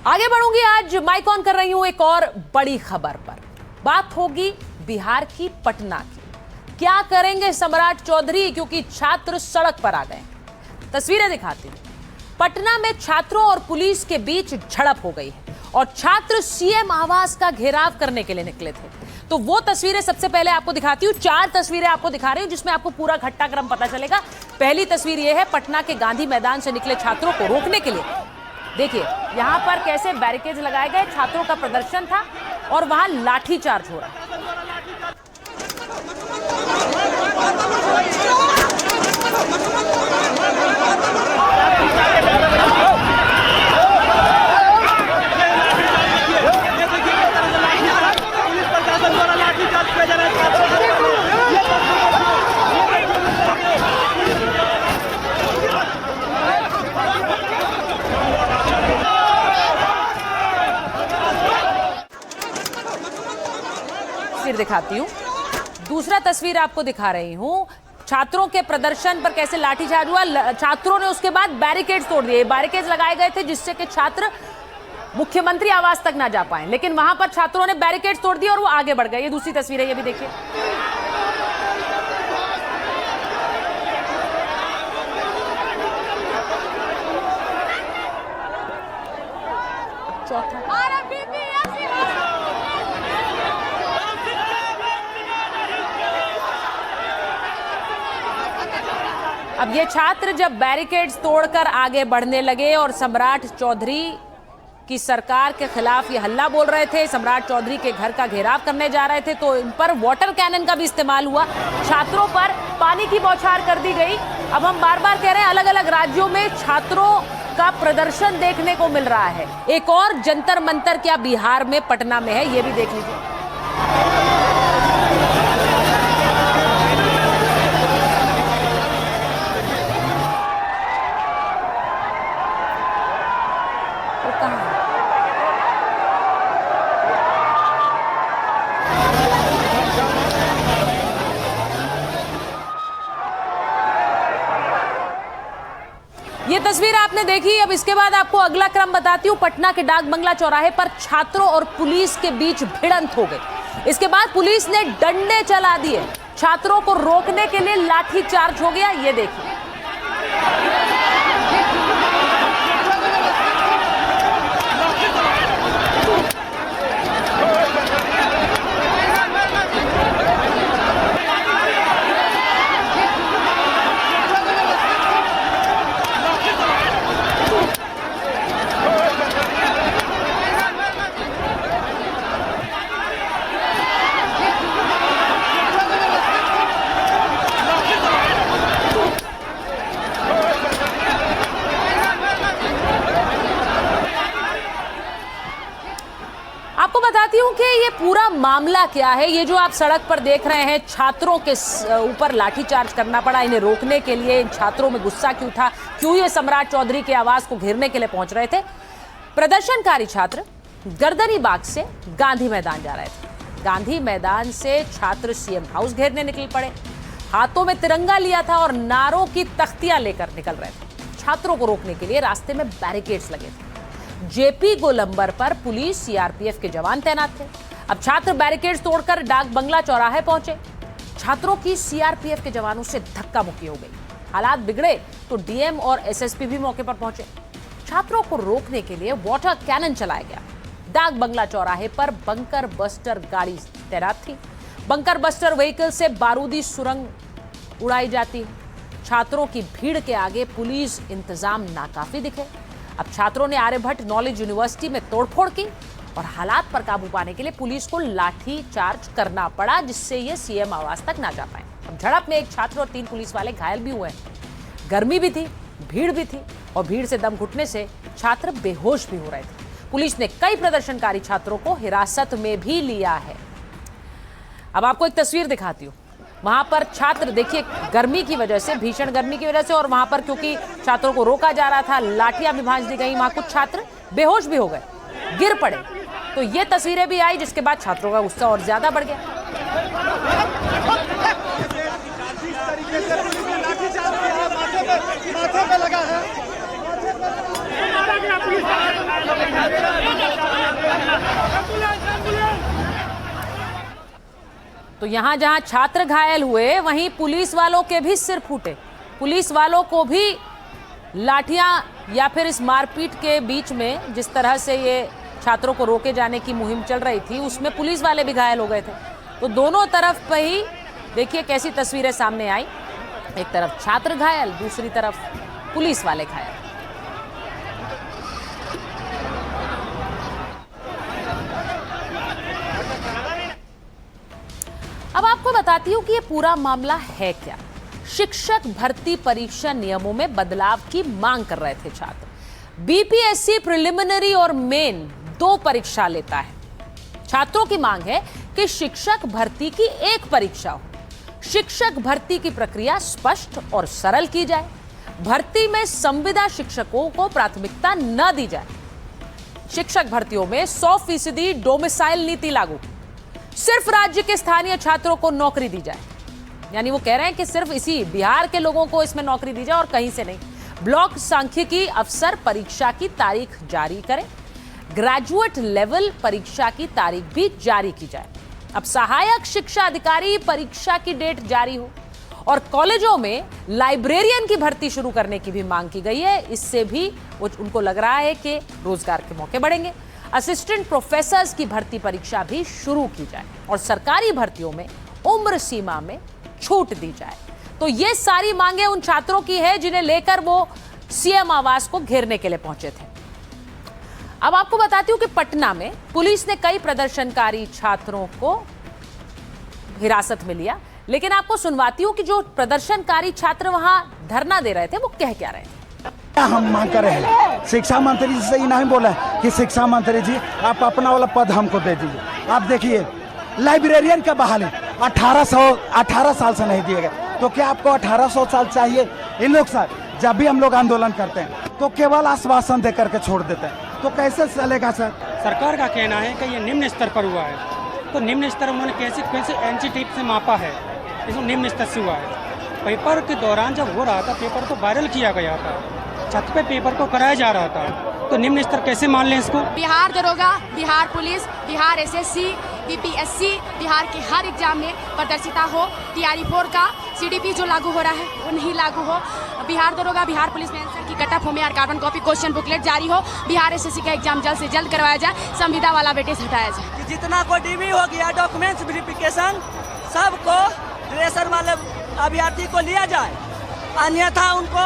आगे बढ़ूंगी। आज mic on कर रही हूं एक और बड़ी खबर पर। बात होगी बिहार की, पटना की। क्या करेंगे सम्राट चौधरी, क्योंकि छात्र सड़क पर आ गए। तस्वीरें दिखाती हूं। पटना में छात्रों और पुलिस के बीच झड़प हो गई है और छात्र सीएम आवास का घेराव करने के लिए निकले थे। तो वो तस्वीरें सबसे पहले आपको दिखाती हूं। 4 तस्वीरें आपको दिखा रही हूं जिसमें आपको पूरा घटनाक्रम पता चलेगा। पहली तस्वीर ये है पटना के गांधी मैदान से निकले छात्रों को रोकने के लिए। देखिए यहां पर कैसे बैरिकेड्स लगाए गए, छात्रों का प्रदर्शन था और वहां लाठीचार्ज हो रहा है। दिखाती हूं। दूसरा तस्वीर आपको दिखा रही हूं। छात्रों के प्रदर्शन पर कैसे लाठीचार्ज हुआ। छात्रों ने उसके बाद बैरिकेड्स तोड़ दिए। बैरिकेड्स लगाए गए थे जिससे कि छात्र मुख्यमंत्री आवास तक ना जा पाए, लेकिन वहां पर छात्रों ने बैरिकेड्स तोड़ दिए और वो आगे बढ़ गए। ये दूसरी तस्वीर है, ये भी देखिए। चौथा अब ये छात्र जब बैरिकेड्स तोड़कर आगे बढ़ने लगे और सम्राट चौधरी की सरकार के खिलाफ ये हल्ला बोल रहे थे, सम्राट चौधरी के घर का घेराव करने जा रहे थे, तो इन पर वाटर कैनन का भी इस्तेमाल हुआ। छात्रों पर पानी की बौछार कर दी गई। अब हम बार बार कह रहे हैं अलग अलग राज्यों में छात्रों का प्रदर्शन देखने को मिल रहा है। एक और जंतर मंतर क्या बिहार में, पटना में है, ये भी देख लीजिए। ये तस्वीर आपने देखी। अब इसके बाद आपको अगला क्रम बताती हूँ। पटना के डाक बंगला चौराहे पर छात्रों और पुलिस के बीच भिड़ंत हो गई। इसके बाद पुलिस ने डंडे चला दिए। छात्रों को रोकने के लिए लाठीचार्ज हो गया। ये देखिए। आपको बताती हूं कि ये पूरा मामला क्या है। ये जो आप सड़क पर देख रहे हैं, छात्रों के ऊपर लाठीचार्ज करना पड़ा इन्हें रोकने के लिए। इन छात्रों में गुस्सा क्यों था, क्यों ये सम्राट चौधरी के आवास को घेरने के लिए पहुंच रहे थे। प्रदर्शनकारी छात्र गर्दनी बाग से गांधी मैदान जा रहे थे। गांधी मैदान से छात्र सीएम हाउस घेरने निकल पड़े। हाथों में तिरंगा लिया था और नारों की तख्तियां लेकर निकल रहे थे। छात्रों को रोकने के लिए रास्ते में बैरिकेड्स लगे थे। जेपी गोलंबर पर पुलिस, सीआरपीएफ के जवान तैनात थे। अब छात्र बैरिकेड्स तोड़कर डाक बंगला चौराहे पहुंचे। छात्रों की सीआरपीएफ के जवानों से धक्का मुक्की हो गई। हालात बिगड़े तो डीएम और एसएसपी भी मौके पर पहुंचे। छात्रों को रोकने के लिए वाटर कैनन चलाया गया। डाक बंगला चौराहे पर बंकर बस्टर गाड़ी तैनात थी। बंकर बस्टर व्हीकल से बारूदी सुरंग उड़ाई जाती है। छात्रों की भीड़ के आगे पुलिस इंतजाम नाकाफी दिखे। अब छात्रों ने आर्यभट्ट नॉलेज यूनिवर्सिटी में तोड़फोड़ की और हालात पर काबू पाने के लिए पुलिस को लाठी चार्ज करना पड़ा, जिससे ये सीएम आवास तक ना जा पाए। अब झड़प में एक छात्र और 3 पुलिस वाले घायल भी हुए। गर्मी भी थी, भीड़ भी थी और भीड़ से दम घुटने से छात्र बेहोश भी हो रहे थे। पुलिस ने कई प्रदर्शनकारी छात्रों को हिरासत में भी लिया है। अब आपको एक तस्वीर दिखाती हूँ। वहां पर छात्र देखिए, गर्मी की वजह से, भीषण गर्मी की वजह से, और वहां पर क्योंकि छात्रों को रोका जा रहा था, लाठियां भी भांज दी गई। वहां कुछ छात्र बेहोश भी हो गए, गिर पड़े। तो ये तस्वीरें भी आई, जिसके बाद छात्रों का गुस्सा और ज्यादा बढ़ गया। माथे पे लगा है। तो यहां जहां छात्र घायल हुए वहीं पुलिस वालों के भी सिर फूटे। पुलिस वालों को भी लाठियां या फिर इस मारपीट के बीच में जिस तरह से ये छात्रों को रोके जाने की मुहिम चल रही थी उसमें पुलिस वाले भी घायल हो गए थे। तो दोनों तरफ पे ही देखिए कैसी तस्वीरें सामने आई, एक तरफ छात्र घायल, दूसरी तरफ पुलिस वाले घायल। अब आपको बताती हूं कि ये पूरा मामला है क्या। शिक्षक भर्ती परीक्षा नियमों में बदलाव की मांग कर रहे थे छात्र। बीपीएससी प्रिलिमिनरी और मेन 2 परीक्षा लेता है। छात्रों की मांग है कि शिक्षक भर्ती की एक परीक्षा हो। शिक्षक भर्ती की प्रक्रिया स्पष्ट और सरल की जाए। भर्ती में संविदा शिक्षकों को प्राथमिकता न दी जाए। शिक्षक भर्तियों में 100% डोमिसाइल नीति लागू। सिर्फ राज्य के स्थानीय छात्रों को नौकरी दी जाए। यानी वो कह रहे हैं कि सिर्फ इसी बिहार के लोगों को इसमें नौकरी दी जाए और कहीं से नहीं। ब्लॉक सांख्यिकी अफसर परीक्षा की तारीख जारी करें। ग्रेजुएट लेवल परीक्षा की तारीख भी जारी की जाए। अब सहायक शिक्षा अधिकारी परीक्षा की डेट जारी हो और कॉलेजों में लाइब्रेरियन की भर्ती शुरू करने की भी मांग की गई है। इससे भी उनको लग रहा है कि रोजगार के मौके बढ़ेंगे। असिस्टेंट प्रोफेसर्स की भर्ती परीक्षा भी शुरू की जाए और सरकारी भर्तियों में उम्र सीमा में छूट दी जाए। तो ये सारी मांगे उन छात्रों की है जिन्हें लेकर वो सीएम आवास को घेरने के लिए पहुंचे थे। अब आपको बताती हूं कि पटना में पुलिस ने कई प्रदर्शनकारी छात्रों को हिरासत में लिया, लेकिन आपको सुनवाती हूं कि जो प्रदर्शनकारी छात्र वहां धरना दे रहे थे वो कह क्या रहे थे। हम मांग कर रहे हैं शिक्षा मंत्री जी से ही नहीं बोला कि शिक्षा मंत्री जी आप अपना वाला पद हमको दे दीजिए। आप देखिए लाइब्रेरियन का बहाली 18 साल से नहीं दिए गए, तो क्या आपको 1800 साल चाहिए? इन लोग सर जब भी हम लोग आंदोलन करते हैं तो केवल आश्वासन दे करके छोड़ देते हैं, तो कैसे चलेगा सर? सरकार का कहना है कि ये निम्न स्तर पर हुआ है, तो निम्न स्तर उन्होंने कैसे एनसी टेप से मापा है, इसमें निम्न स्तर से हुआ है। पेपर के दौरान जब हो रहा था पेपर को वायरल किया गया था, छत पे पेपर को कराया जा रहा था, तो निम्न स्तर कैसे मान लें इसको? बिहार दरोगा, Bihar police, Bihar SSC, BPSC, Bihar के हर एग्जाम में पारदर्शिता हो। टीआरई 4 का सीडीपी जो लागू हो रहा है वो नहीं लागू हो। बिहार दरोगा, बिहार पुलिस में आंसर की कट ऑफ हो में कार्बन कॉपी क्वेश्चन बुकलेट जारी हो। बिहार एसएससी का एग्जाम जल्द से जल्द करवाया जाए। संविदा वाला वेटेज हटाया जाए। जितना को डीबी हो गया डॉक्यूमेंट्स वेरिफिकेशन सबको रेशर वाले अभ्यर्थी को लिया जाए, अन्यथा उनको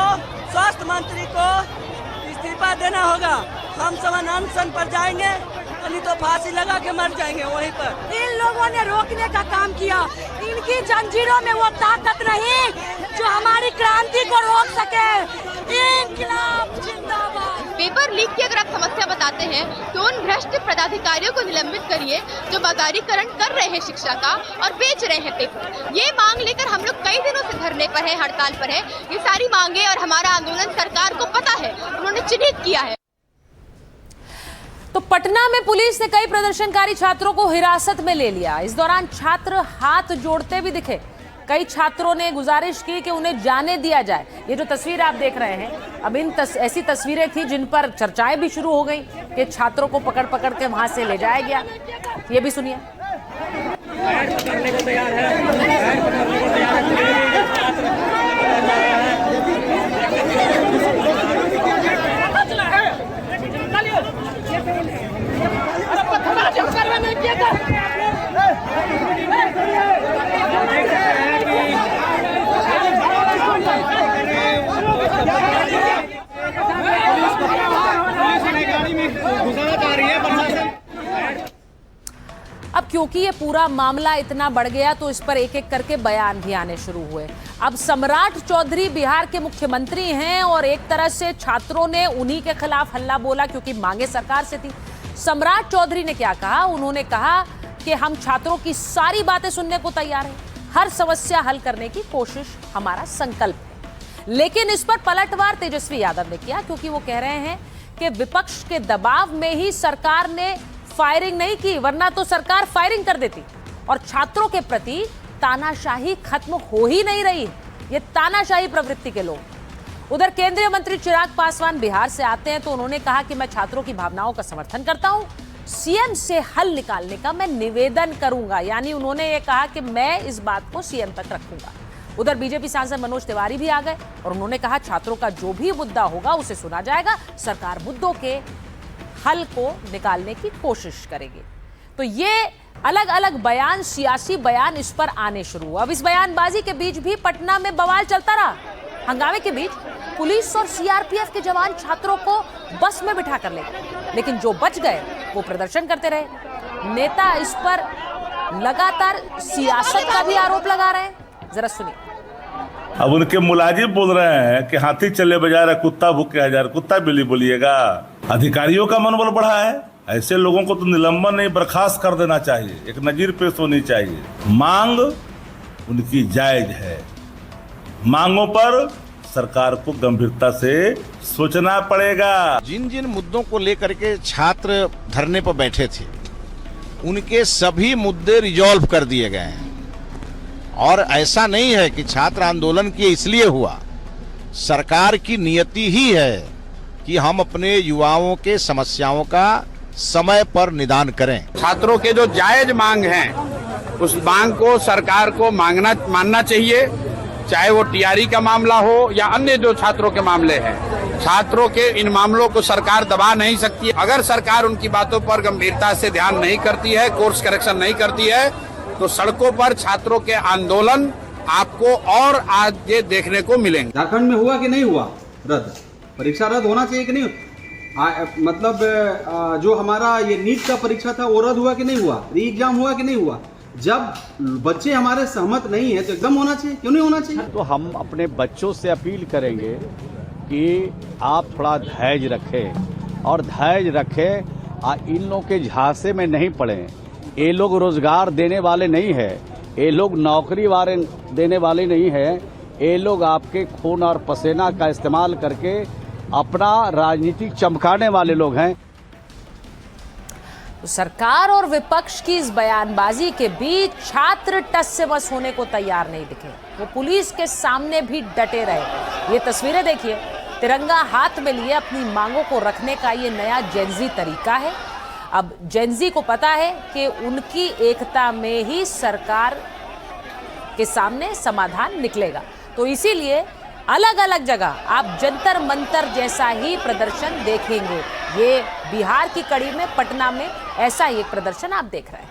स्वास्थ्य मंत्री को इस्तीफा देना होगा। हम सब अनशन पर जाएंगे, नहीं तो फांसी लगा के मर जाएंगे वहीं पर। इन लोगों ने रोकने का काम किया, इनकी जंजीरों में वो ताकत नहीं जो हमारी क्रांति को रोक सके। इंकलाब जिंदाबाद। पेपर लीक की अगर आप समस्या बताते हैं तो उन भ्रष्ट पदाधिकारियों को निलंबित करिए जो बाजारीकरण कर रहे हैं शिक्षा का और बेच रहे हैं पेपर। ये मांग लेकर हम लोग कई दिनों से धरने पर है, हड़ताल पर है। ये सारी मांगे और हमारा आंदोलन सरकार को पता है, उन्होंने चिन्हित किया है। तो पटना में पुलिस ने कई प्रदर्शनकारी छात्रों को हिरासत में ले लिया। इस दौरान छात्र हाथ जोड़ते भी दिखे। कई छात्रों ने गुजारिश की कि उन्हें जाने दिया जाए। ये जो तस्वीर आप देख रहे हैं, अब इन ऐसी तस्वीरें थी जिन पर चर्चाएं भी शुरू हो गई कि छात्रों को पकड़ पकड़ के वहां से ले जाया गया। ये भी सुनिए। अब क्योंकि ये पूरा मामला इतना बढ़ गया तो इस पर एक एक करके बयान भी आने शुरू हुए। अब सम्राट चौधरी बिहार के मुख्यमंत्री हैं और एक तरह से छात्रों ने उन्हीं के खिलाफ हल्ला बोला क्योंकि मांगे सरकार से थी। सम्राट चौधरी ने क्या कहा? उन्होंने कहा कि हम छात्रों की सारी बातें सुनने को तैयार हैं, हर समस्या हल करने की कोशिश हमारा संकल्प है। लेकिन इस पर पलटवार तेजस्वी यादव ने किया क्योंकि वो कह रहे हैं कि विपक्ष के दबाव में ही सरकार ने फायरिंग नहीं की, वरना तो सरकार फायरिंग कर देती। और छात्रों के प्रति तानाशाही खत्म हो ही नहीं रही। ये तानाशाही प्रवृत्ति के लोग। उधर केंद्रीय मंत्री चिराग पासवान बिहार से आते हैं तो उन्होंने कहा कि मैं छात्रों की भावनाओं का समर्थन करता हूं, सीएम से हल निकालने का मैं निवेदन करूंगा। यानी उन्होंने ये कहा कि मैं इस बात को सीएम तक रखूंगा। उधर बीजेपी सांसद मनोज तिवारी भी आ गए और उन्होंने कहा छात्रों का जो भी मुद्दा होगा उसे सुना जाएगा, सरकार मुद्दों के हल को निकालने की कोशिश करेगी। तो ये अलग अलग बयान, सियासी बयान इस पर आने शुरू हुए। अब इस बयानबाजी के बीच भी पटना में बवाल चलता रहा। हंगामे के बीच पुलिस और सीआरपीएफ के जवान छात्रों को बस में बिठा कर ले गए, लेकिन जो बच गए वो प्रदर्शन करते रहे। नेता इस पर लगातार सियासत का भी आरोप लगा रहे हैं। जरा सुनिए। अब उनके मुलाजिम बोल रहे हैं कि हाथी चले बाजार है, कुत्ता भूखे हजार, कुत्ता बिल्ली बोलिएगा। अधिकारियों का मनोबल बढ़ा है। ऐसे लोगों को तो निलंबन नहीं, बर्खास्त कर देना चाहिए। एक नजीर पेश होनी चाहिए। मांग उनकी जायज है। मांगों पर सरकार को गंभीरता से सोचना पड़ेगा। जिन जिन मुद्दों को लेकर के छात्र धरने पर बैठे थे, उनके सभी मुद्दे रिजॉल्व कर दिए गए हैं। और ऐसा नहीं है कि छात्र आंदोलन किए इसलिए हुआ। सरकार की नियति ही है कि हम अपने युवाओं के समस्याओं का समय पर निदान करें। छात्रों के जो जायज मांग हैं, उस मांग को सरकार को मानना चाहिए, चाहे वो टीआरई का मामला हो या अन्य जो छात्रों के मामले हैं। छात्रों के इन मामलों को सरकार दबा नहीं सकती। अगर सरकार उनकी बातों पर गंभीरता से ध्यान नहीं करती है, कोर्स करेक्शन नहीं करती है, तो सड़कों पर छात्रों के आंदोलन आपको और आगे देखने को मिलेंगे। झारखंड में हुआ कि नहीं हुआ रद्द? परीक्षा रद्द होना चाहिए कि नहीं? मतलब जो हमारा ये नीट का परीक्षा था वो रद्द हुआ कि नहीं हुआ? री एग्जाम हुआ कि नहीं हुआ? जब बच्चे हमारे सहमत नहीं है तो एकदम होना चाहिए, क्यों नहीं होना चाहिए? तो हम अपने बच्चों से अपील करेंगे कि आप थोड़ा धैर्य रखें और धैर्य रखें। इन लोगों के झांसे में नहीं पड़े। ये लोग रोजगार देने वाले नहीं है, ये लोग नौकरी वाले देने वाले नहीं है। ये लोग आपके खून और पसीना का इस्तेमाल करके अपना राजनीति चमकाने वाले लोग हैं। तो सरकार और विपक्ष की इस बयानबाजी के बीच छात्र टस से बस होने को तैयार नहीं दिखे। वो पुलिस के सामने भी डटे रहे। ये तस्वीरें देखिए, तिरंगा हाथ में लिए अपनी मांगों को रखने का ये नया जेनजी तरीका है। अब जेनजी को पता है कि उनकी एकता में ही सरकार के सामने समाधान निकलेगा। तो इसीलिए अलग अलग जगह आप जंतर मंतर जैसा ही प्रदर्शन देखेंगे। ये बिहार की कड़ी में पटना में ऐसा ही एक प्रदर्शन आप देख रहे हैं।